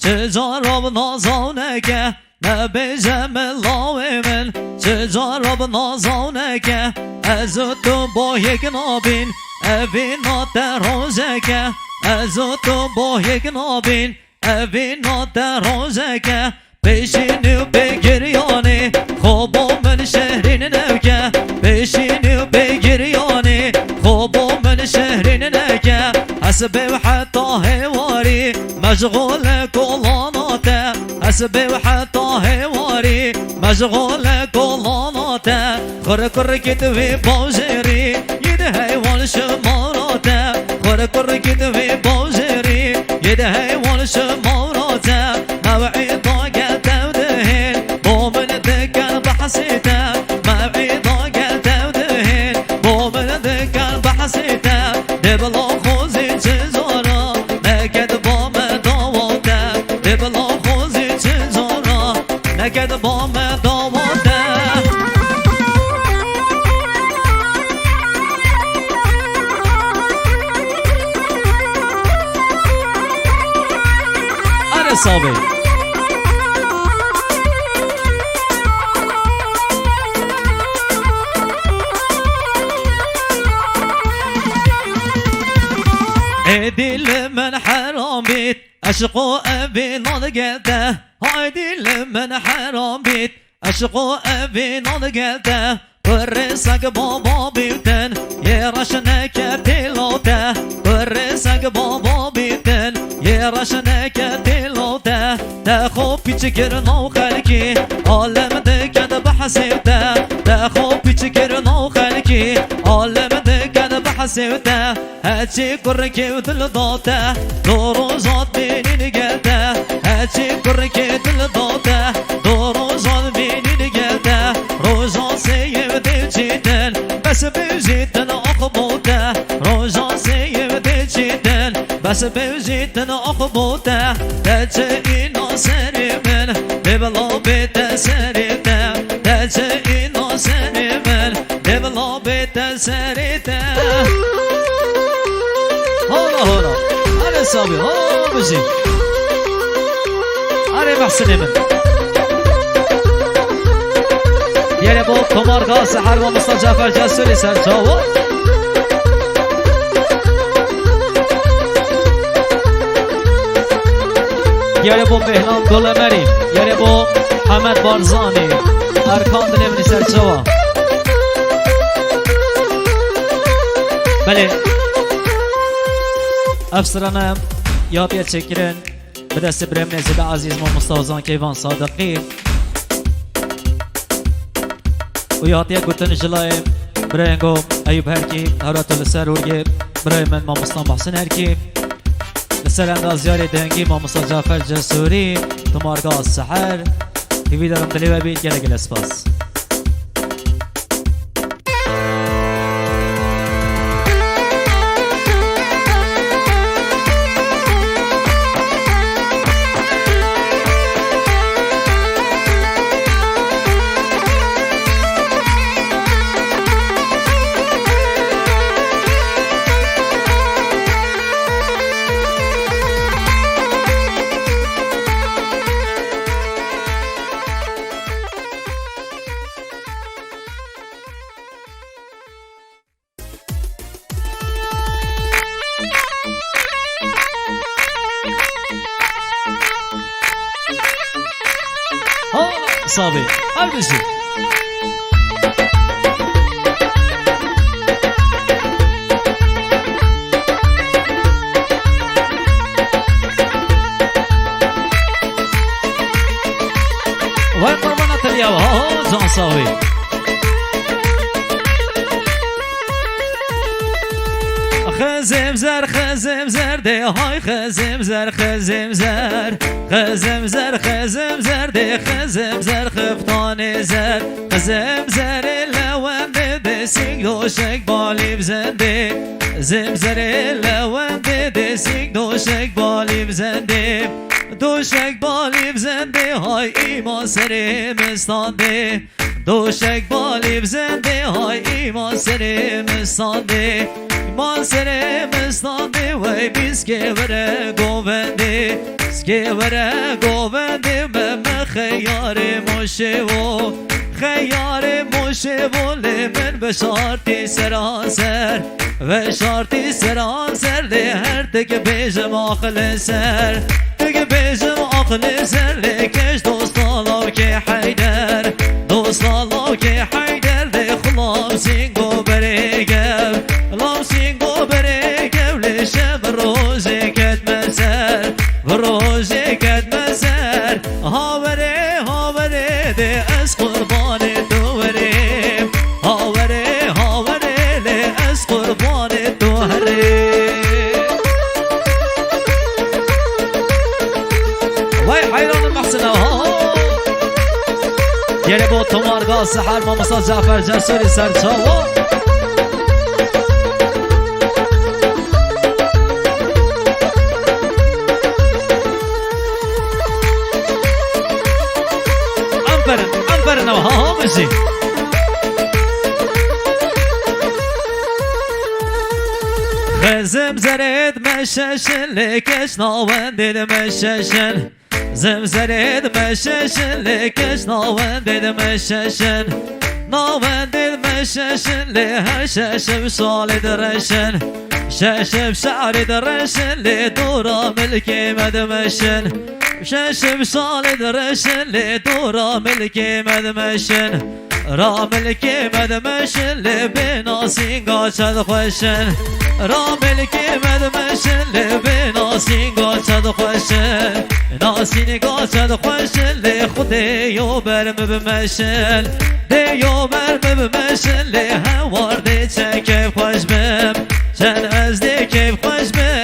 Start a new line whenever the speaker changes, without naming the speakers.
چجارم نازانه که نبیجم لاوی من چجارم نازانه که از تو با یک نابین اوین در روزه که از تو با یک نابین اوین در روزه که پیشینی و بگریانی خوب من شهرین نوکه پیشینی و بگریانی خوب من شهرین نوکه حسبی و حتی هواری مشغول کلاناته حسبی و حتی هواری مشغول کلاناته خور کر کتوی بازری یده حیوان شماراته خور کر کتوی بازری یده حیوان شماراته موعی طاقت تودهین مومن ذكر بحسيته موعي طاقت تودهين مومن ذكر بحسيته دبلو خوزي تزورا نكد بوم دواته دبلو خوزي تزورا نكد بوم دواته أنا صابي دل من حرام بيت عشقو ابي نضقته هاي دل من حرام بيت عشقو ابي نضقته ورسق بابا بيتن يرشنك تلوته ورسق بابا بيتن يرشنك تلوته تاخو بيتكر نو خلكي عالم دكت بحسيته تاخو بيتكر نو خلكي عالم دكت بحسيته هاتشي كركي وتلضوته دورو زاد بيني نقلته هاتشي كركي تلضوته دورو زاد بيني نقلته روزان سيب ديجيتن بس بيجيتن أخبوته روزان سيب ديجيتن بس بيجيتن أخبوته تجينا سري من دبلو بيت سريته تجينا سري من دبلو بيت سريته هلا أنا صابي هلا بجي أنا محسن من یعنی با کمارگاه سحر و مصطفی جعفر جسوری سرچاو یعنی با بهنام گلمری یعنی با حمد بارزانی ارکان دلمنی سرچاو بله افسرانم یابیت چکرن به دست برم نزیب عزیز ما مصطفی کیوان صادقی و یادیه گوتن جلای برنگو ایوب هرکی هرات لسر ورگی برای من ما مصطفی محسن هرکی لسر اندازیاری دهنگی ما مصطفی جعفر جسوری تمارگاه السحر تیوی دارم دلیوه بید گله گله سپاس صابي البسي وين قربانات اليوم ها زون صاوي خزم زر خزم زر ده های خزم زر خزم زر خزم زر خزم زر ده خزم زر خفتان زر خزم زر لونده ده سینگ دوشک بالی بزنده زم زر لونده ده سینگ دوشک بالی بزنده دوشک بالی بزنده های ایمان سر مستانده دوشک بالی بزنده های ایمان سری مستانده ایمان سری مستانده وی بیسکه وره گوونده سکه وره گوونده مم خیار موشه و خیار موشه و من بشارتی سرانسر بشارتی سرانسر لی هر دیگه بیجم آخل سر دیگه بیجم آخل سر لی کش دوست آلاو که حیدر دوست آلاو که حیدر لی خلام سینگو بریگم خلام سینگو بریگم لی شب روزی کد مسر روزی کد مسر هاوره هاوره ده از قربان دوریم هاوره هاوره ده از قربان دوریم وای حیران محسنه ها یعنی با تمارگاه سحر ما مسا جعفر جسوری سرچاوا انفرنا ها ماشي خزم زرد مشاشن لكش ناوند المشاشن زمزرد مشاشن لكش ناوند المشاشن ناوند المشاشن لهر شاشم صال درشن شاشم شعر درشن لدورا ملكي مدمشن شاشم صال درشن لدورا ملكي مدمشن راملكي مدمشن لبناسين قاشد خوشن راملكي مدمشن لبناسين قاشد خوشن ناسين قاشد خوشن لخودي يوبر مبمشن دي يوبر مبمشن لهوار دي چه كيف خوش بم چن از دي كيف خوش بم